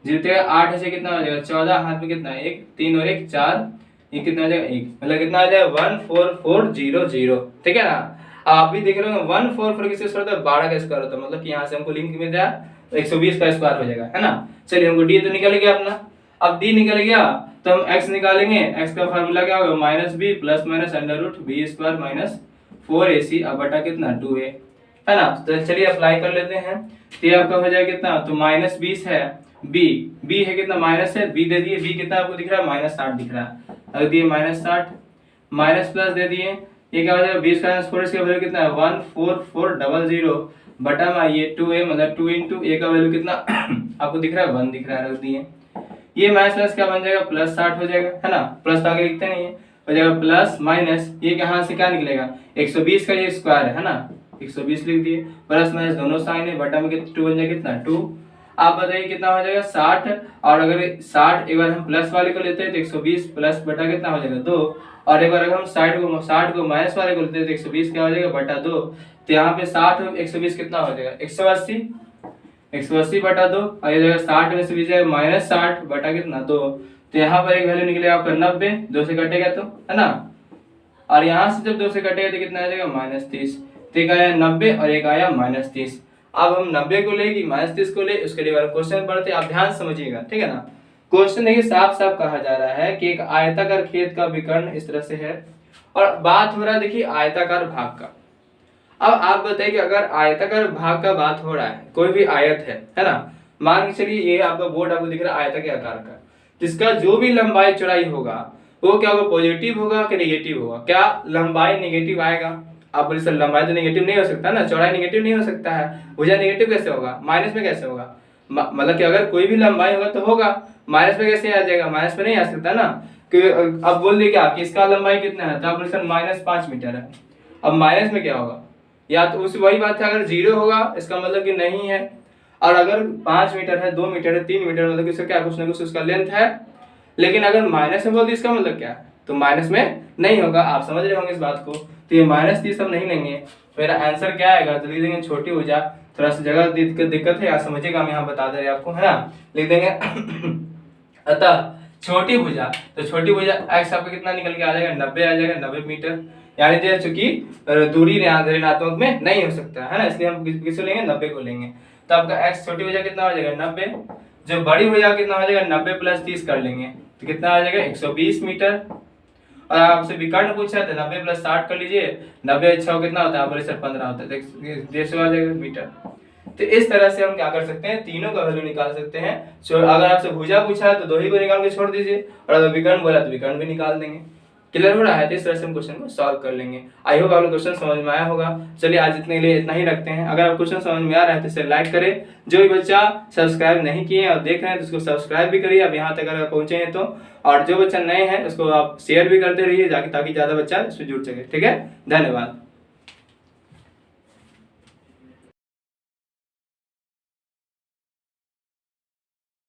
0 8 से कितना हो जाएगा 14, हाथ में कितना 1, 3 और 1 4, ये कितना आ जाएगा 1, मतलब कितना आ जाएगा 14400। ठीक है ना, आप भी देख रहे हो 144 किसका स्क्वायर होता है 12 का स्क्वायर होता है, मतलब कि यहाँ से हमको लिंक मिल जाए तो 120 का स्क्वायर हो जाएगा है ना। चलिए हमको डी तो निकल गया अपना, अब डी निकल गया तो हम x निकालेंगे, x का फार्मूला क्या होगा -b plus minus √b square minus 4ac अब बटा कितना 2a है ना। तो चलिए अप्लाई कर लेते हैं, तो ये आपका हो जाएगा कितना, तो -20 है, b है कितना माइनस है, b दे दिए, b कितना आपको दिख रहा है -60 दिख रहा है, रख दिए -60 माइनस प्लस दे दिए, ये क्या हो जाएगा 20 का 4 इसका वैल्यू कितना है 14400 बटा में ये 2a मतलब 2 इंटू a का वैल्यू कितना आपको दिख रहा है 1 दिख रहा है, रख दिए। ये माइनस प्लस क्या बन जाएगा +60 हो जाएगा है ना, प्लस तो आगे लिखते नहीं है, हो जाएगा प्लस माइनस ये कहाँ से क्या निकलेगा 120 का ये स्क्वायर है ना, 120 लिख दिए, प्लस माइनस दोनों साइन है, बटा में कितना 2 बन जाएगा कितना 2। आप बताइए कितना हो जाएगा 60, और अगर 60 एक बार हम प्लस वाले को लेते हैं तो 120 प्लस बटा कितना हो जाएगा 2, और एक बार अगर हम 60 को माइनस वाले को लेते हैं तो 120 क्या हो जाएगा बटा 2, तो यहाँ पे 60 और 120 कितना हो जाएगा 180 बटा 2, और ये जगह 60 में से भी जाएगा -60 बटा कितना 2, तो यहाँ पर एक वैल्यू निकलेगा आपका 90, 2 से कटेगा तो है ना, और यहाँ से जब 2 से कटेगा तो कितना आ जाएगा -30, तो एक आया 90 और एक आया -30। अब हम 90 को ले कि -30 को ले, उसके लिए क्वेश्चन पढ़ते, आप ध्यान समझिएगा, ठीक है ना। क्वेश्चन देखिए साफ साफ कहा जा रहा है कि एक आयताकार खेत का विकर्ण इस तरह से है और बात हो रहा है देखिए आयताकार भाग का। अब आप बताइए कि अगर आयताकार भाग का बात हो रहा है, कोई भी आयत है ना, मान के चलिए ये आपका बोर्ड आपको दिख रहा है आयता के आकार का, जिसका जो भी लंबाई चौड़ाई होगा वो क्या होगा, पॉजिटिव होगा कि नेगेटिव होगा। क्या लंबाई नेगेटिव आएगा? आप बोले सर लंबाई तो नेगेटिव नहीं हो सकता ना, चौड़ाई नेगेटिव नहीं हो सकता है, भुजा नेगेटिव कैसे होगा, माइनस में कैसे होगा? मतलब कि अगर कोई भी लंबाई होगा तो होगा, माइनस में कैसे आ जाएगा? माइनस में नहीं आ सकता ना। कि अब बोल दिए क्या कि इसका लंबाई कितना है, तो आप बोले सर -5 मीटर है। अब माइनस में क्या होगा? या तो उस वही बात है, अगर 0 होगा इसका मतलब कि नहीं है, और अगर 5 मीटर है, 2 मीटर है, 3 मीटर मतलब कि क्या कुछ ना कुछ उसका लेंथ है। लेकिन अगर माइनस में बोल दिया इसका मतलब क्या है, तो माइनस में नहीं होगा। आप समझ रहे होंगे इस बात को। तो ये -30 हम नहीं लेंगे, मेरा आंसर क्या आएगा, तो लिख देंगे छोटी भुजा। थोड़ा सा जगह दिक्कत है यार, समझिएगा, हम यहाँ बता दे रहे आपको, है ना, लिख देंगे अतः छोटी भुजा, तो छोटी भुजा x आपका कितना निकल के आ जाएगा, 90 आ जाएगा, 90 मीटर। यानी चूंकि दूरी ऋणात्मक में नहीं हो सकता है ना, इसलिए हम किसको लेंगे, 90 को लेंगे। तो आपका x छोटी भुजा कितना हो जाएगा, 90। जो बड़ी भुजा कितना हो जाएगा, 90 + 30 कर लेंगे तो कितना आ जाएगा, 120 मीटर। और आपसे विकर्ण पूछा तो 90 + 60 कर लीजिए, 90 × 6 कितना होता है, आप बोले सर 15 होता है, तो 150 आ जाएगा मीटर। तो इस तरह से हम क्या कर सकते हैं, तीनों का वैल्यू निकाल सकते हैं। अगर आपसे भुजा पूछा है तो दो ही को निकाल के छोड़ दीजिए, और अगर विकर्ण बोला तो विकर्ण भी निकाल देंगे। क्लियर हो रहा है? तो इस तरह से हम क्वेश्चन को सॉल्व कर लेंगे। आई होप आपको क्वेश्चन समझ में आया होगा। चलिए आज इतने के लिए इतना ही रखते हैं। अगर आप क्वेश्चन समझ में आ रहा है तो इसे लाइक करें। जो भी बच्चा सब्सक्राइब नहीं किए और देख रहे हैं तो उसको सब्सक्राइब भी करिए, अब यहाँ तक अगर पहुंचे हैं तो। और जो बच्चा नए हैं उसको आप शेयर भी करते रहिए ताकि ज़्यादा बच्चा इसमें जुड़ सके। ठीक है, धन्यवाद।